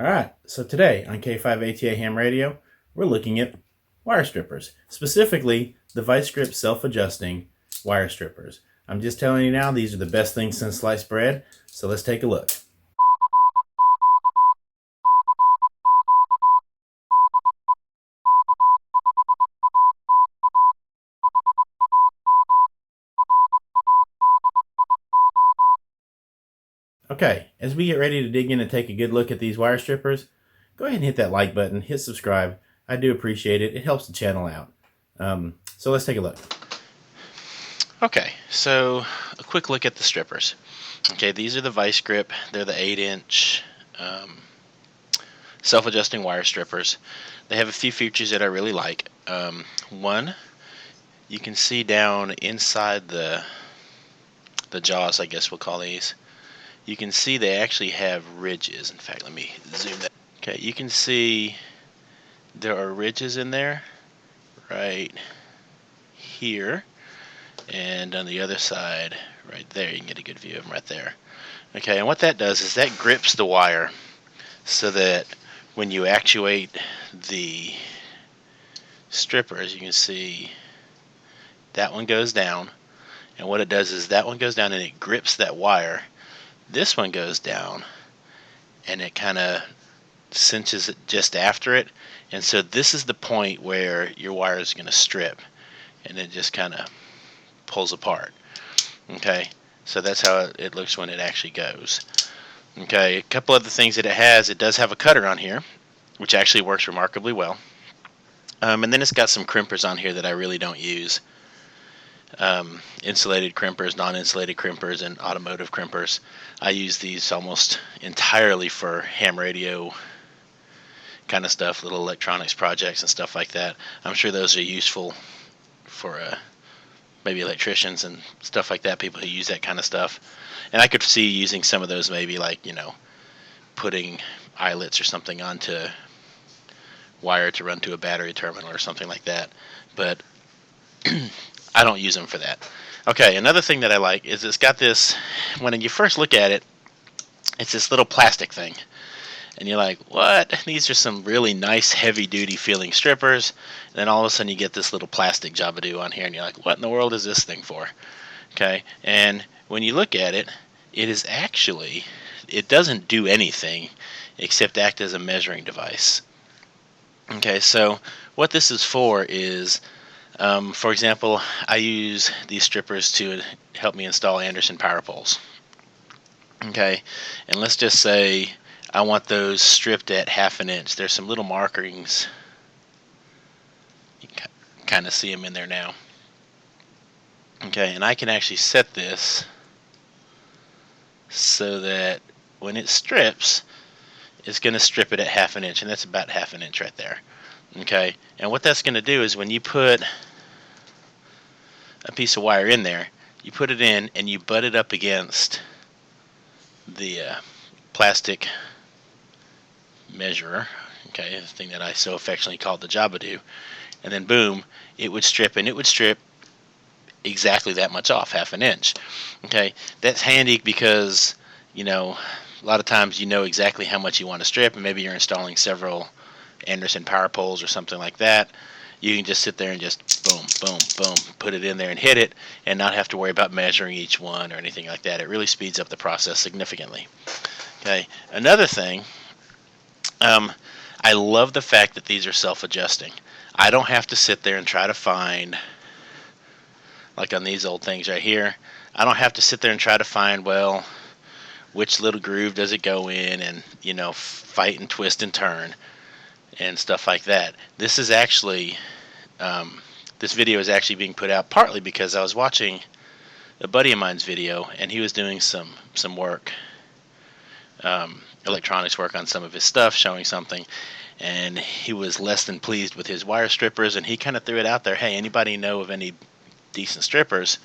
Alright, so today on K5ATA Ham Radio, we're looking at wire strippers, specifically the Vise Grip self-adjusting wire strippers. I'm just telling you now, these are the best things since sliced bread, so let's take a look. Okay, as we get ready to dig in and take a good look at these wire strippers, go ahead and hit that like button, hit subscribe. I do appreciate it. It helps the channel out. So let's take a look. Okay, so a quick look at the strippers. Okay, these are the Vise Grip. They're the 8-inch self-adjusting wire strippers. They have a few features that I really like. One, you can see down inside the jaws, I guess we'll call these. You can see they actually have ridges. In fact, let me zoom that. Okay, you can see there are ridges in there right here, and on the other side right there, you can get a good view of them right there. Okay, and what that does is that grips the wire so that when you actuate the stripper, as you can see, that one goes down, and what it does is that one goes down and it grips that wire. This one goes down and it kind of cinches it just after it, and so this is the point where your wire is going to strip, and it just kind of pulls apart. Okay, so that's how it looks when it actually goes. Okay, a couple other things that it has, it does have a cutter on here, which actually works remarkably well. And then it's got some crimpers on here that I really don't use. Insulated crimpers, non-insulated crimpers, and automotive crimpers. I use these almost entirely for ham radio kind of stuff, little electronics projects and stuff like that. I'm sure those are useful for maybe electricians and stuff like that, people who use that kind of stuff. And I could see using some of those maybe like, putting eyelets or something onto wire to run to a battery terminal or something like that. But I don't use them for that. Okay, another thing that I like is it's got this, when you first look at it, it's this little plastic thing. And you're like, what? These are some really nice heavy-duty feeling strippers. And then all of a sudden you get this little plastic jabadoo on here, and you're like, what in the world is this thing for? Okay, and when you look at it, it is actually, it doesn't do anything except act as a measuring device. Okay, so what this is for is, for example, I use these strippers to help me install Anderson power poles. Okay, and let's just say I want those stripped at 1/2 inch. There's some little markings. You can kind of see them in there now. Okay, and I can actually set this so that when it strips, it's going to strip it at 1/2 inch, and that's about 1/2 inch right there. Okay, and what that's going to do is when you put a piece of wire in there, you put it in and you butt it up against the plastic measurer, okay, the thing that I so affectionately called the jabadoo, and then boom, it would strip, and it would strip exactly that much off, 1/2 inch. Okay, that's handy because a lot of times you know exactly how much you want to strip, and maybe you're installing several Anderson power poles or something like that. You can just sit there and just boom, boom, boom, put it in there and hit it, and not have to worry about measuring each one or anything like that. It really speeds up the process significantly. Okay, another thing, I love the fact that these are self-adjusting. I don't have to sit there and try to find, like on these old things right here, I don't have to sit there and try to find, well, which little groove does it go in, and fight and twist and turn and stuff like that. This is actually, this video is actually being put out partly because I was watching a buddy of mine's video, and he was doing some work, electronics work on some of his stuff, showing something, and he was less than pleased with his wire strippers, and he kind of threw it out there, hey, anybody know of any decent strippers,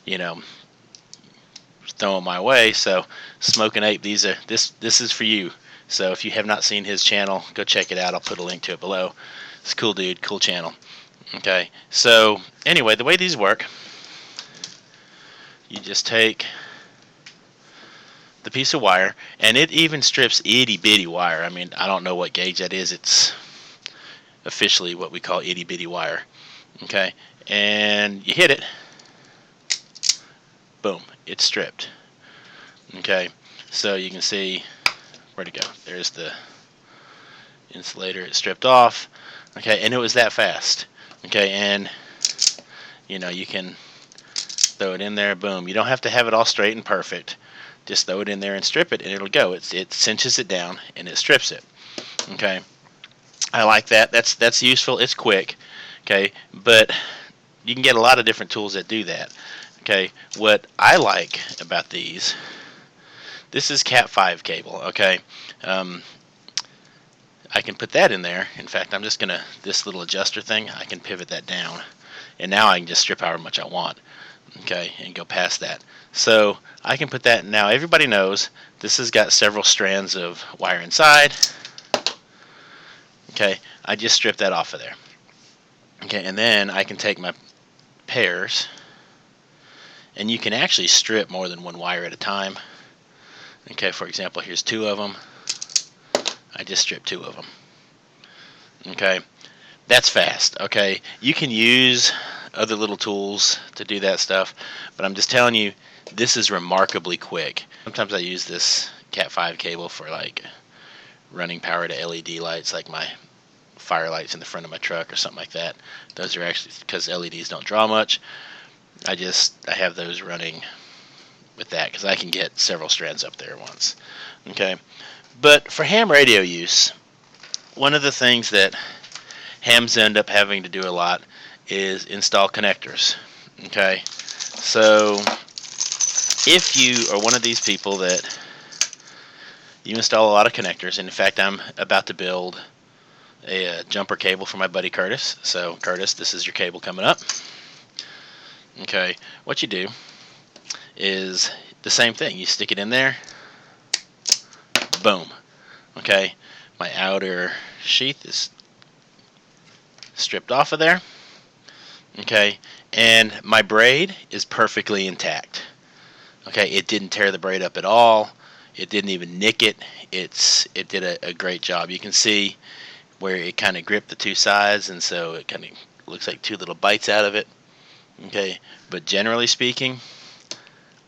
throw them my way. So SmokinApe, this is for you. So if you have not seen his channel, go check it out. I'll put a link to it below. It's a cool dude, cool channel. Okay, so anyway, the way these work, you just take the piece of wire, and it even strips itty bitty wire. I mean, I don't know what gauge that is. It's officially what we call itty bitty wire. Okay, and you hit it, boom, it's stripped. Okay, so you can see where to go. There's the insulator. It's stripped off. Okay, and it was that fast. Okay, and you know, you can throw it in there, boom. You don't have to have it all straight and perfect. Just throw it in there and strip it, and it'll go. It cinches it down and it strips it. Okay, I like that. That's useful. It's quick. Okay, but you can get a lot of different tools that do that. Okay, what I like about these, this is Cat 5 cable. Okay, I can put that in there. In fact, I'm just gonna, this little adjuster thing, I can pivot that down, and now I can just strip however much I want. Okay, and go past that. So I can put that. Now everybody knows this has got several strands of wire inside. Okay, I just strip that off of there. Okay, and then I can take my pairs, and you can actually strip more than one wire at a time. Okay, for example, here's 2 of them. I just stripped 2 of them. Okay, that's fast. Okay, you can use other little tools to do that stuff, but I'm just telling you, this is remarkably quick. Sometimes I use this Cat 5 cable for like running power to LED lights, like my fire lights in the front of my truck or something like that. Those are actually, because LEDs don't draw much, I have those running with that because I can get several strands up there at once. Okay, but for ham radio use, one of the things that hams end up having to do a lot is install connectors. Okay, so if you are one of these people that you install a lot of connectors, and in fact I'm about to build a jumper cable for my buddy Curtis. So Curtis, this is your cable coming up. Okay, what you do is the same thing. You stick it in there, boom. Okay, my outer sheath is stripped off of there. Okay, and my braid is perfectly intact. Okay, it didn't tear the braid up at all. It didn't even nick it. It did a great job. You can see where it kind of gripped the 2 sides, and so it kind of looks like 2 little bites out of it. Okay, but generally speaking,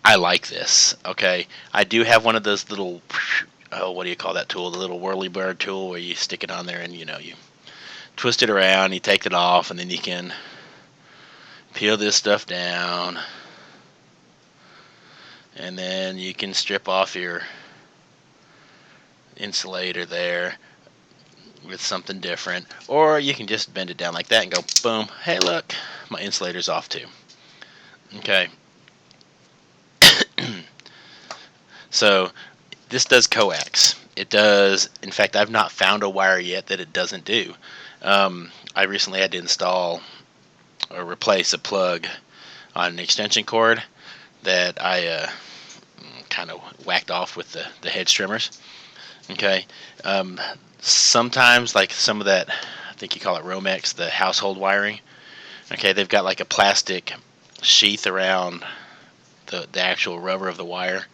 I like this. Okay, I do have one of those little, oh, what do you call that tool? The little whirly bird tool where you stick it on there and you twist it around, you take it off, and then you can peel this stuff down, and then you can strip off your insulator there with something different, or you can just bend it down like that and go boom, hey look, my insulator's off too. Okay, so this does coax. It does, in fact, I've not found a wire yet that it doesn't do. I recently had to install or replace a plug on an extension cord that I kind of whacked off with the hedge trimmers. Okay, sometimes like some of that, I think you call it Romex, the household wiring. Okay, they've got like a plastic sheath around the actual rubber of the wire.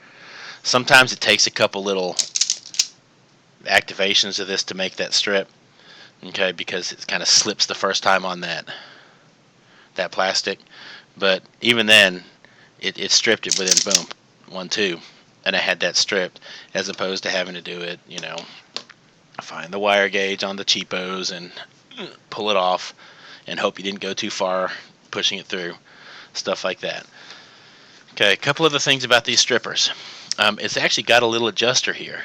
Sometimes it takes a couple little activations of this to make that strip. Okay, because it kind of slips the first time on that plastic, but even then it stripped it within boom 1, 2, and I had that stripped, as opposed to having to do it, find the wire gauge on the cheapos and pull it off and hope you didn't go too far pushing it through, stuff like that. Okay, a couple other things about these strippers. It's actually got a little adjuster here.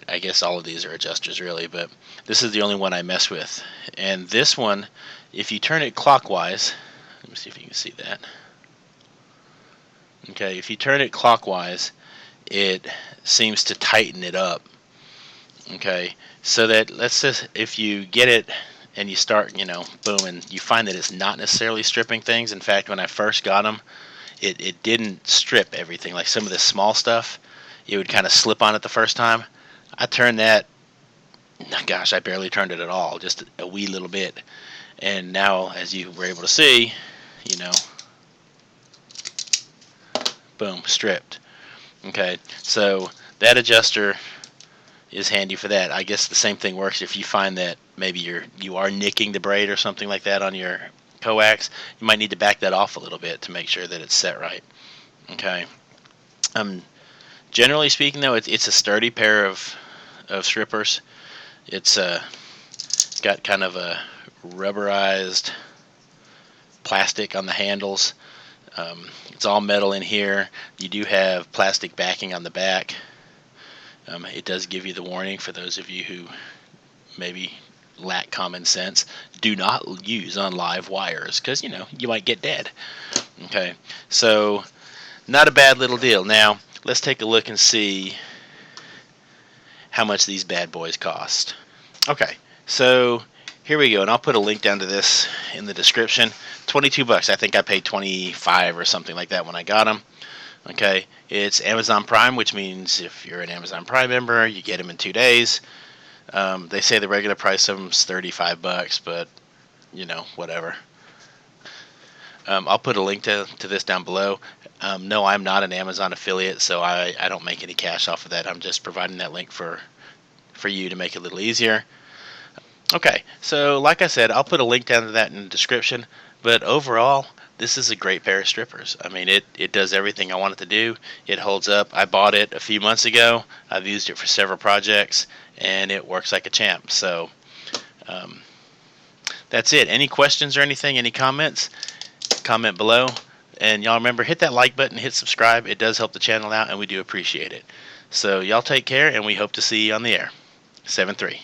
I guess all of these are adjusters really, but this is the only one I mess with. And this one, if you turn it clockwise, let me see if you can see that. Okay, if you turn it clockwise, it seems to tighten it up. Okay, so that, let's just, if you get it and you start, boom, and you find that it's not necessarily stripping things. In fact, when I first got them, it didn't strip everything. Like some of this small stuff, it would kind of slip on it the first time. I turned that, gosh, I barely turned it at all, just a wee little bit. And now, as you were able to see, boom, stripped. Okay, so that adjuster is handy for that. I guess the same thing works if you find that maybe you are nicking the braid or something like that on your coax. You might need to back that off a little bit to make sure that it's set right. Okay. Generally speaking, though, it's a sturdy pair of strippers. It's got kind of a rubberized plastic on the handles. It's all metal in here. You do have plastic backing on the back. It does give you the warning for those of you who maybe lack common sense. Do not use on live wires because, you might get dead. Okay, so not a bad little deal. Now, let's take a look and see how much these bad boys cost. Okay, so here we go, and I'll put a link down to this in the description. $22. I think I paid 25 or something like that when I got them. Okay, it's Amazon Prime, which means if you're an Amazon Prime member, you get them in 2 days. They say the regular price of them is $35, but whatever. I'll put a link to this down below. No, I'm not an Amazon affiliate, so I don't make any cash off of that. I'm just providing that link for you to make it a little easier. Okay, so like I said, I'll put a link down to that in the description, but overall, this is a great pair of strippers. I mean, it does everything I want it to do. It holds up. I bought it a few months ago. I've used it for several projects, and it works like a champ. So that's it. Any questions or anything, any comments, comment below. And y'all remember, hit that like button, hit subscribe. It does help the channel out, and we do appreciate it. So y'all take care, and we hope to see you on the air. 7-3.